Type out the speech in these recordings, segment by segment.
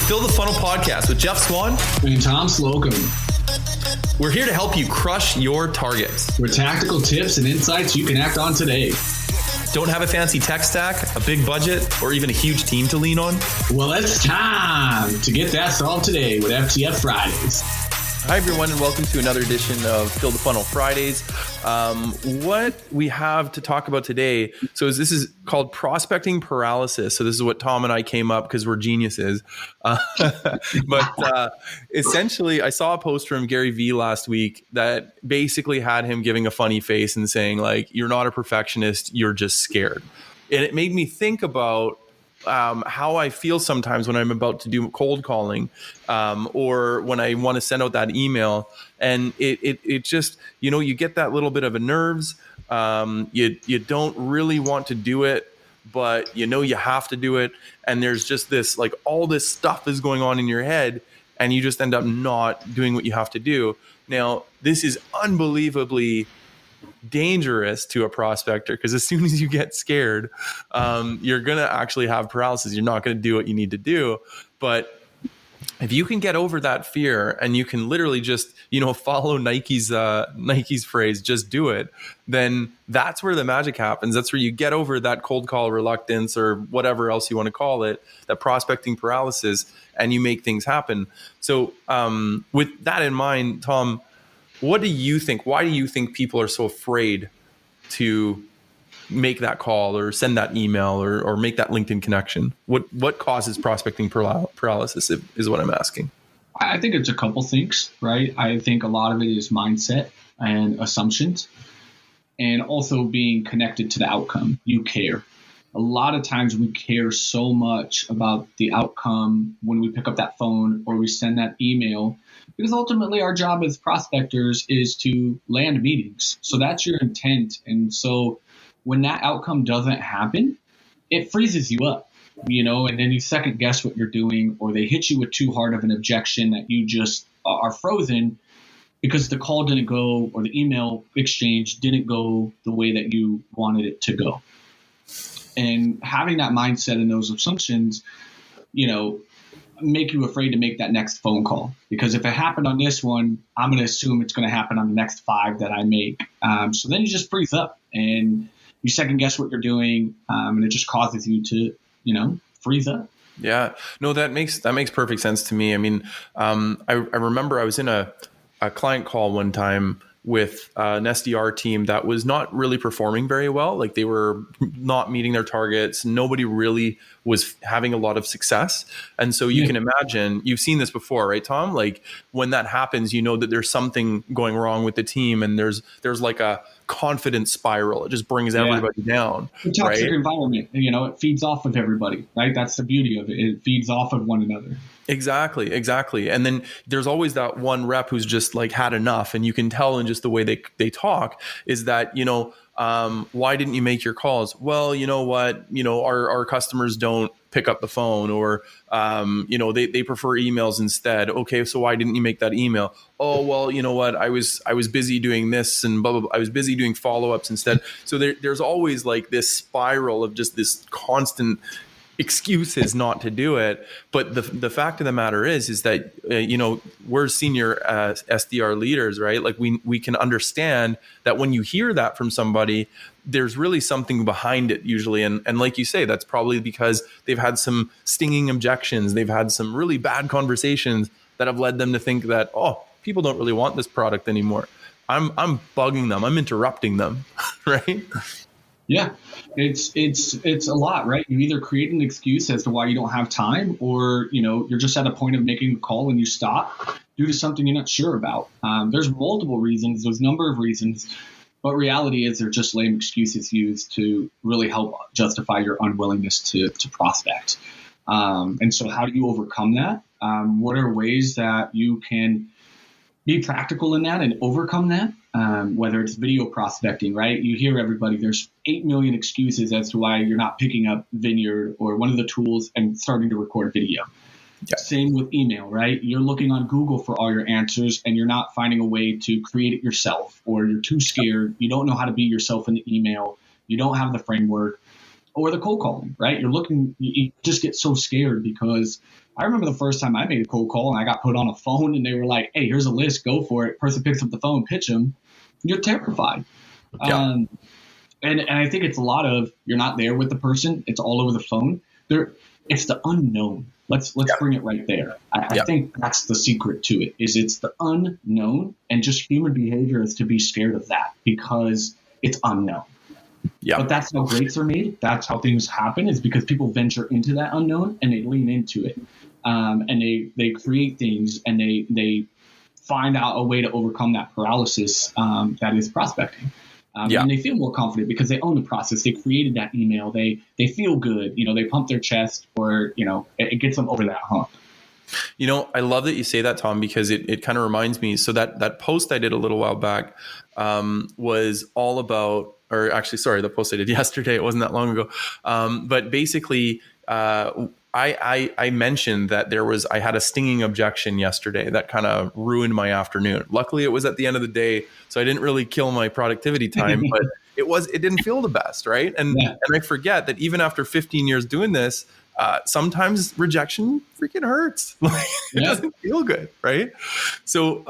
Fill the Funnel Podcast with Jeff Swan and Tom Slocum. We're here to help you crush your targets with tactical tips and insights you can act on today. Don't have a fancy tech stack, a big budget, or even a huge team to lean on? Well, it's time to get that solved today with FTF Fridays. Hi, everyone, and welcome to another edition of Fill the Funnel Fridays. What we have to talk about today, this is called prospecting paralysis. So this is what Tom and I came up because we're geniuses. But essentially, I saw a post from Gary Vee last week that basically had him giving a funny face and saying, like, you're not a perfectionist, you're just scared. And it made me think about how I feel sometimes when I'm about to do cold calling or when I want to send out that email. And it just, you get that little bit of a nerves. You don't really want to do it, but you have to do it. And there's just this, like, all this stuff is going on in your head and you just end up not doing what you have to do. Now, this is unbelievably dangerous to a prospector because as soon as you get scared, you're going to actually have paralysis. You're not going to do what you need to do. But if you can get over that fear and you can literally just, follow Nike's phrase, just do it, then that's where the magic happens. That's where you get over that cold call reluctance or whatever else you want to call it, that prospecting paralysis, and you make things happen. So with that in mind, Tom, what do you think? Why do you think people are so afraid to make that call or send that email or make that LinkedIn connection? What causes prospecting paralysis is what I'm asking. I think it's a couple things, right? I think a lot of it is mindset and assumptions, and also being connected to the outcome. You care. A lot of times we care so much about the outcome when we pick up that phone or we send that email, because ultimately our job as prospectors is to land meetings. So that's your intent. And so when that outcome doesn't happen, it freezes you up, and then you second guess what you're doing, or they hit you with too hard of an objection that you just are frozen because the call didn't go or the email exchange didn't go the way that you wanted it to go. And having that mindset and those assumptions, make you afraid to make that next phone call. Because if it happened on this one, I'm going to assume it's going to happen on the next 5 that I make. So then you just freeze up and you second guess what you're doing. And it just causes you to, freeze up. Yeah, no, that makes perfect sense to me. I mean, I remember I was in a client call one time with an SDR team that was not really performing very well. Like, they were not meeting their targets. Nobody really was having a lot of success. And so you can imagine, you've seen this before, right, Tom? Like, when that happens, that there's something going wrong with the team, and there's like a confidence spiral. It just brings everybody down. A toxic environment, it feeds off of everybody, right? That's the beauty of it. It feeds off of one another. Exactly. And then there's always that one rep who's just like had enough, and you can tell in just the way they talk is that, why didn't you make your calls? Well, you know what, our customers don't pick up the phone, or, they prefer emails instead. Okay, so why didn't you make that email? Oh, well, you know what, I was busy doing this and blah, blah, blah. I was busy doing follow-ups instead. So there's always like this spiral of just this constant excuses not to do it. But the fact of the matter is that we're senior SDR leaders, right? Like, we can understand that when you hear that from somebody, there's really something behind it usually, and like you say, that's probably because they've had some stinging objections, they've had some really bad conversations that have led them to think that, oh, people don't really want this product anymore. I'm bugging them, I'm interrupting them, right? Yeah, it's a lot, right? You either create an excuse as to why you don't have time, or, you're just at a point of making a call and you stop due to something you're not sure about. There's multiple reasons, there's a number of reasons, but reality is they're just lame excuses used to really help justify your unwillingness to prospect. And so how do you overcome that? What are ways that you can be practical in that and overcome that? Whether it's video prospecting, right? You hear everybody, there's 8 million excuses as to why you're not picking up Vineyard or one of the tools and starting to record video. Yeah. Same with email, right? You're looking on Google for all your answers and you're not finding a way to create it yourself, or you're too scared. You don't know how to be yourself in the email. You don't have the framework. Or the cold calling, right? You just get so scared because I remember the first time I made a cold call and I got put on a phone and they were like, hey, here's a list, go for it. Person picks up the phone, pitch them. You're terrified. Yeah. And I think it's a lot of, you're not there with the person. It's all over the phone. It's the unknown. Let's bring it right there. I think that's the secret to it, is it's the unknown, and just human behavior is to be scared of that because it's unknown. Yeah. But that's how greats are made. That's how things happen, is because people venture into that unknown and they lean into it. And they create things and they find out a way to overcome that paralysis that is prospecting. And they feel more confident because they own the process. They created that email. They feel good. They pump their chest, or, it gets them over that hump. I love that you say that, Tom, because it kind of reminds me. So that post I did a little while back was all about, or actually, sorry, the post I did yesterday, it wasn't that long ago. But basically, I mentioned that I had a stinging objection yesterday that kind of ruined my afternoon. Luckily, it was at the end of the day, so I didn't really kill my productivity time, but it didn't feel the best, right? And I forget that even after 15 years doing this, sometimes rejection freaking hurts. It doesn't feel good, right? So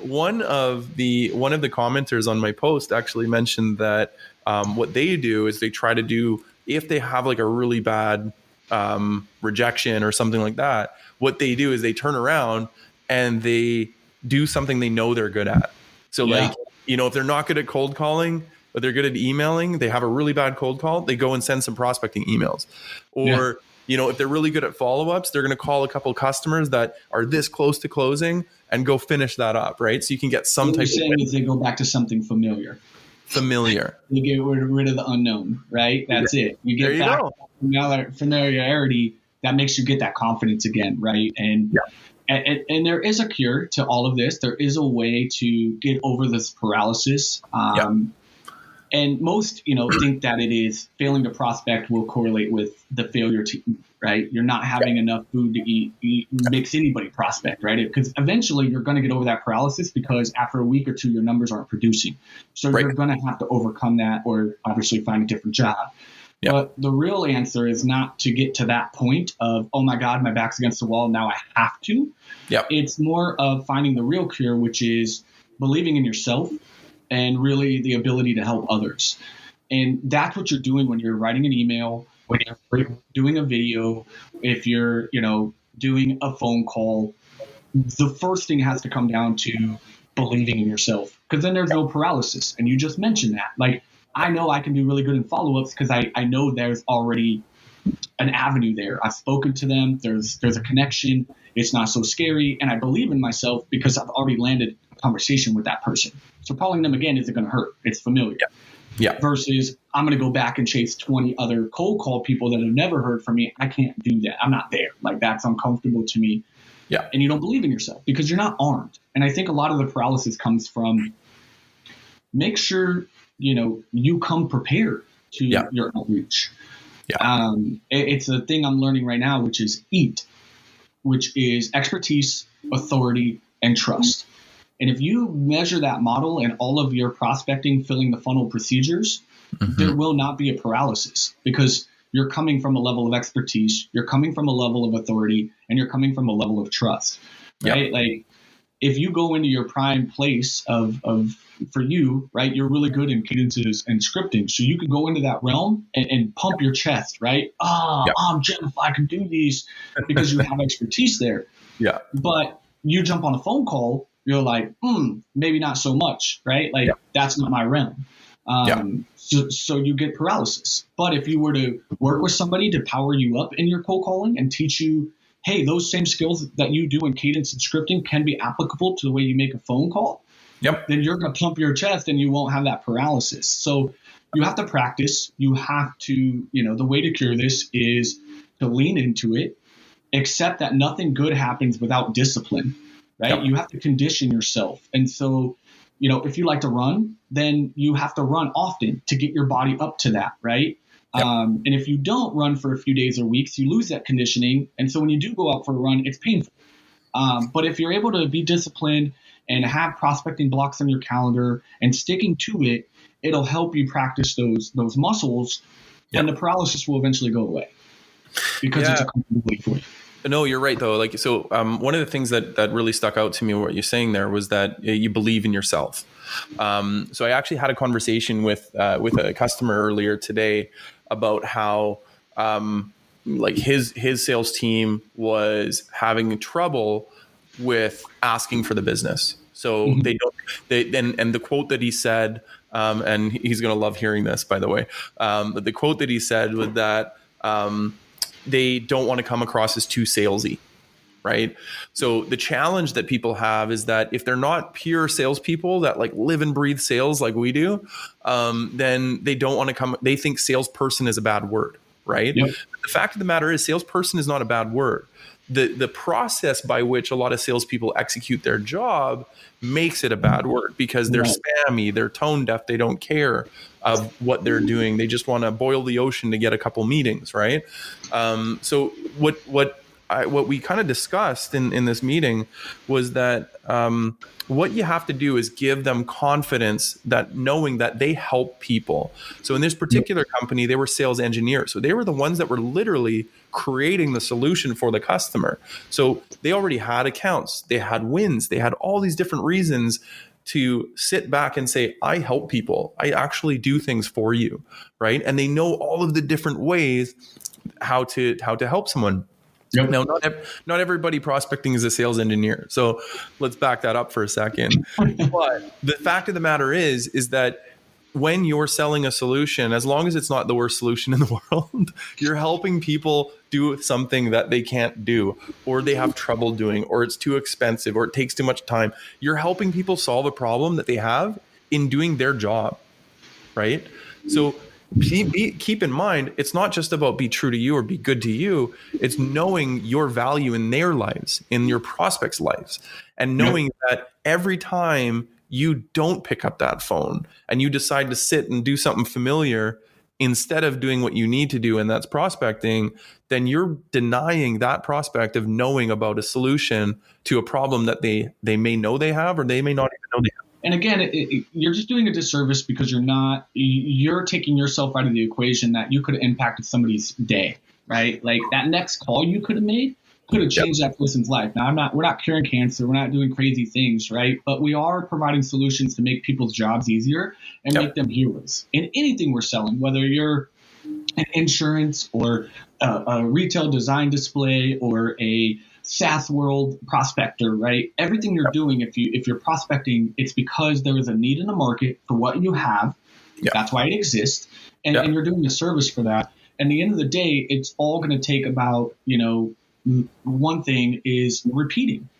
one of the commenters on my post actually mentioned that what they do is they try to do, if they have like a really bad rejection or something like that, what they do is they turn around and they do something they know they're good at. So if they're not good at cold calling, but they're good at emailing, they have a really bad cold call, they go and send some prospecting emails. Or if they're really good at follow-ups, they're going to call a couple customers that are this close to closing and go finish that up, right? So you can get some type of win. Is they go back to something familiar. You get rid of the unknown, right? That's it. You get back to familiarity. That makes you get that confidence again, right? And there is a cure to all of this. There is a way to get over this paralysis. And most, think that it is failing to prospect will correlate with the failure to eat, right? You're not having enough food to eat makes anybody prospect, right? Because eventually you're going to get over that paralysis, because after a week or two, your numbers aren't producing. So you're going to have to overcome that, or obviously find a different job. Yep. But the real answer is not to get to that point of, oh my God, my back's against the wall, now I have to. Yep. It's more of finding the real cure, which is believing in yourself and really the ability to help others. And that's what you're doing when you're writing an email, when you're doing a video, if you're, doing a phone call. The first thing has to come down to believing in yourself, because then there's no paralysis. And you just mentioned that. Like, I know I can do really good in follow-ups because I know there's already an avenue there. I've spoken to them. There's a connection. It's not so scary. And I believe in myself because I've already landed a conversation with that person. So calling them again isn't going to hurt. It's familiar. Yeah. Versus I'm going to go back and chase 20 other cold call people that have never heard from me. I can't do that. I'm not there. Like, that's uncomfortable to me. Yeah. And you don't believe in yourself because you're not armed. And I think a lot of the paralysis comes from, make sure, you come prepared to your outreach. Yeah. It's a thing I'm learning right now, which is EAT, which is expertise, authority, and trust. And if you measure that model in all of your prospecting, filling the funnel procedures, there will not be a paralysis, because you're coming from a level of expertise, you're coming from a level of authority, and you're coming from a level of trust, right? Yep. Like, if you go into your prime place of for you, right, you're really good in cadences and scripting. So you can go into that realm and pump your chest, right? I'm Jeff, I can do these, because you have expertise there. Yeah. But you jump on a phone call, you're like, maybe not so much, right? Like, that's not my realm. So you get paralysis. But if you were to work with somebody to power you up in your cold calling and teach you, hey, those same skills that you do in cadence and scripting can be applicable to the way you make a phone call, then you're going to pump your chest and you won't have that paralysis. So you have to practice. You have to, the way to cure this is to lean into it, accept that nothing good happens without discipline, right? Yep. You have to condition yourself. And so, if you like to run, then you have to run often to get your body up to that, right? Yep. And if you don't run for a few days or weeks, you lose that conditioning. And so when you do go out for a run, it's painful. But if you're able to be disciplined and have prospecting blocks on your calendar and sticking to it, it'll help you practice those muscles, and the paralysis will eventually go away because it's a comfortability for you. No, you're right though. Like, so one of the things that really stuck out to me, what you're saying there, was that you believe in yourself. So I actually had a conversation with a customer earlier today about how like his sales team was having trouble with asking for the business. So Mhm. and the quote that he said, and he's going to love hearing this, by the way. But the quote that he said was that they don't want to come across as too salesy. Right. So the challenge that people have is that if they're not pure salespeople that like live and breathe sales like we do, then they don't want to come. They think salesperson is a bad word. Right. Yep. The fact of the matter is, salesperson is not a bad word. The process by which a lot of salespeople execute their job makes it a bad word, because they're spammy, they're tone deaf, they don't care of what they're doing. They just want to boil the ocean to get a couple meetings, right? So what we kind of discussed in this meeting was that what you have to do is give them confidence, that knowing that they help people. So in this particular company, they were sales engineers. So they were the ones that were literally creating the solution for the customer. So they already had accounts, they had wins, they had all these different reasons to sit back and say, I help people. I actually do things for you, right? And they know all of the different ways how to help someone. Yep. Now, not everybody prospecting is a sales engineer. So let's back that up for a second. But the fact of the matter is that when you're selling a solution, as long as it's not the worst solution in the world, you're helping people do something that they can't do, or they have trouble doing, or it's too expensive, or it takes too much time. You're helping people solve a problem that they have in doing their job, right? So keep in mind, it's not just about be true to you or be good to you. It's knowing your value in their lives, in your prospects' lives, and knowing that every time you don't pick up that phone and you decide to sit and do something familiar instead of doing what you need to do, and that's prospecting, then you're denying that prospect of knowing about a solution to a problem that they may know they have, or they may not even know they have. And again, you're just doing a disservice because you're taking yourself out of the equation that you could have impacted somebody's day, right? Like that next call you could have made could have changed that person's life. Now, we're not curing cancer. We're not doing crazy things, right? But we are providing solutions to make people's jobs easier and make them heroes in anything we're selling, whether you're an insurance or a retail design display or a SaaS world prospector, right? Everything you're doing, if you're prospecting, it's because there is a need in the market for what you have. That's why it exists. And you're doing a service for that. And at the end of the day, it's all going to take about, one thing is repeating,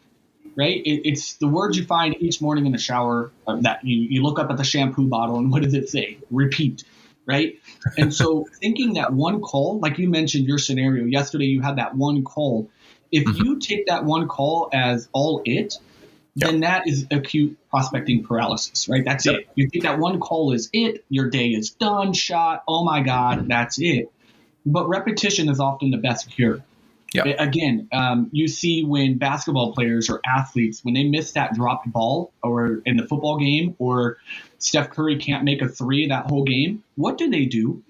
right? It's the words you find each morning in the shower that you look up at the shampoo bottle and what does it say? Repeat, right? And so thinking that one call, like you mentioned your scenario yesterday, you had that one call. If you take that one call as all it, then that is acute prospecting paralysis, right? That's it. You think that one call is it, your day is done, shot, oh my God, that's it. But repetition is often the best cure. Again, you see when basketball players or athletes, when they miss that dropped ball or in the football game, or Steph Curry can't make a three that whole game, what do?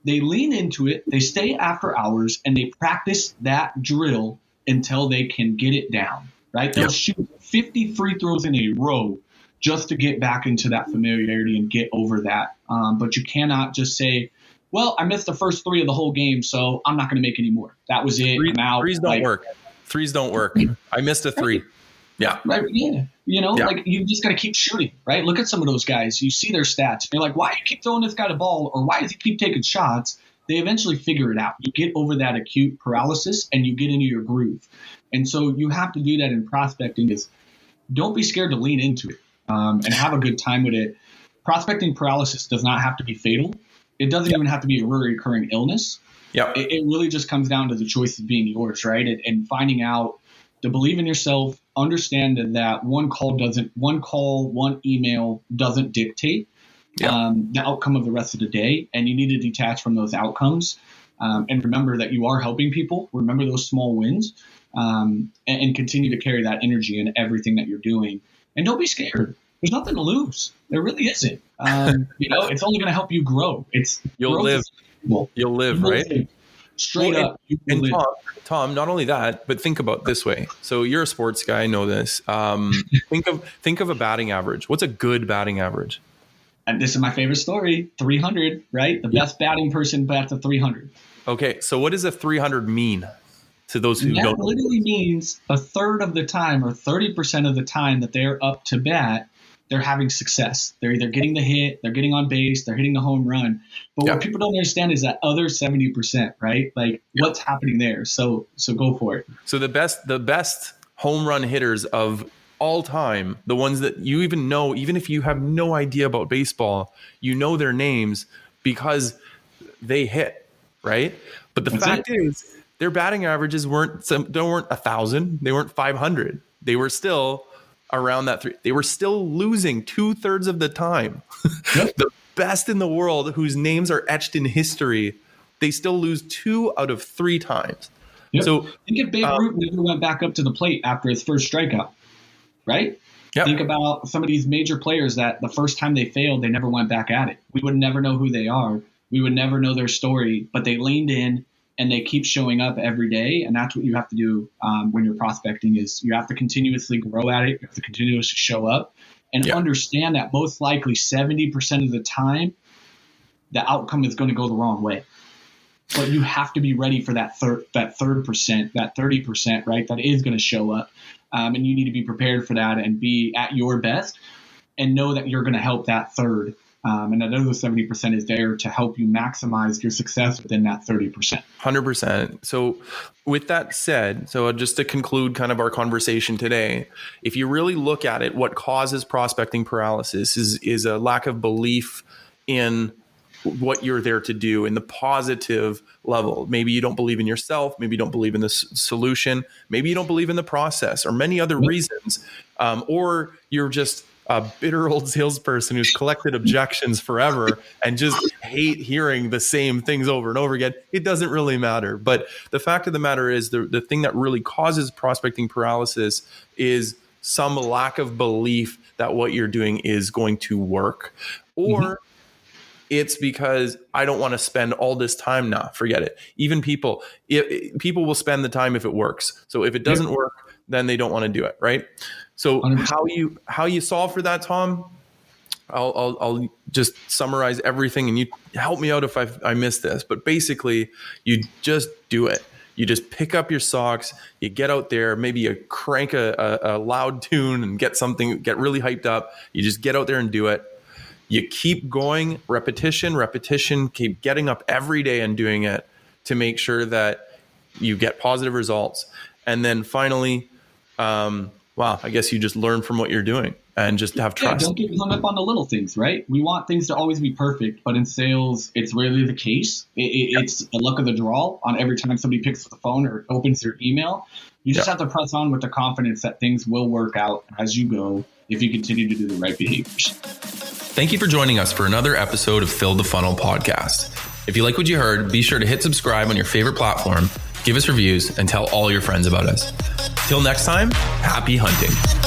They lean into it, they stay after hours, and they practice that drill until they can get it down, right? They'll shoot 50 free throws in a row just to get back into that familiarity and get over that. But you cannot just say, well, I missed the first three of the whole game, so I'm not going to make any more. That was it. I'm out. Threes don't work. Threes don't work. I missed a three. Right. Yeah. Like you just got to keep shooting, right? Look at some of those guys. You see their stats. You're like, why do you keep throwing this guy the ball? Or why does he keep taking shots? They eventually figure it out. You get over that acute paralysis and you get into your groove. And so you have to do that in prospecting is don't be scared to lean into it and have a good time with it. Prospecting paralysis does not have to be fatal. It doesn't even have to be a recurring illness. It really just comes down to the choices being yours, right? And finding out to believe in yourself, understand that one call, one email doesn't dictate the outcome of the rest of the day. And you need to detach from those outcomes and remember that you are helping people. Remember those small wins and continue to carry that energy in everything that you're doing. And don't be scared. There's nothing to lose. There really isn't. It's only going to help you grow. You'll live, right? Straight up. And Tom, not only that, but think about it this way. So you're a sports guy, I know this. Think of a batting average. What's a good batting average? And this is my favorite story, 300, right? The best batting person bats a 300. Okay, so what does a 300 mean to those who don't know? That literally means a third of the time or 30% of the time that they're up to bat, they're having success. They're either getting the hit, they're getting on base, they're hitting the home run. But what people don't understand is that other 70%, right? Like what's happening there. So go for it. So the best home run hitters of all time, the ones that you even know, even if you have no idea about baseball, you know their names because they hit, right? But the fact is their batting averages weren't 1,000, they weren't 500. They were still around that they were still losing 2/3 of the time. The best in the world whose names are etched in history, they still lose 2 out of 3 times. Yep. So think if Babe Ruth never went back up to the plate after his first strikeout, right? Yep. Think about some of these major players that the first time they failed, they never went back at it. We would never know who they are. We would never know their story, but they leaned in and they keep showing up every day. And that's what you have to do when you're prospecting is you have to continuously grow at it. You have to continuously show up and understand that most likely 70% of the time, the outcome is going to go the wrong way. But you have to be ready for that third percent, that 30%, right? That is going to show up. And you need to be prepared for that and be at your best and know that you're going to help that third. And that other 70% is there to help you maximize your success within that 30%. 100%. So with that said, so just to conclude kind of our conversation today, if you really look at it, what causes prospecting paralysis is a lack of belief in what you're there to do in the positive level. Maybe you don't believe in yourself. Maybe you don't believe in the solution. Maybe you don't believe in the process or many other reasons. Or you're just a bitter old salesperson who's collected objections forever and just hate hearing the same things over and over again. It doesn't really matter. But the fact of the matter is the thing that really causes prospecting paralysis is some lack of belief that what you're doing is going to work. Or it's because I don't want to spend all this time now. Forget it. Even people will spend the time if it works. So if it doesn't work, then they don't want to do it, right? So 100%. how you solve for that, Tom? I'll just summarize everything, and you help me out if I miss this. But basically, you just do it. You just pick up your socks. You get out there. Maybe you crank a loud tune and get really hyped up. You just get out there and do it. You keep going, repetition, keep getting up every day and doing it to make sure that you get positive results. And then finally, I guess you just learn from what you're doing and just have trust. Don't get hung up on the little things, right? We want things to always be perfect, but in sales, it's rarely the case. It's the luck of the draw on every time somebody picks up the phone or opens their email. You just have to press on with the confidence that things will work out as you go if you continue to do the right behaviors. Thank you for joining us for another episode of Fill the Funnel podcast. If you like what you heard, be sure to hit subscribe on your favorite platform, give us reviews, and tell all your friends about us. Till next time, happy hunting.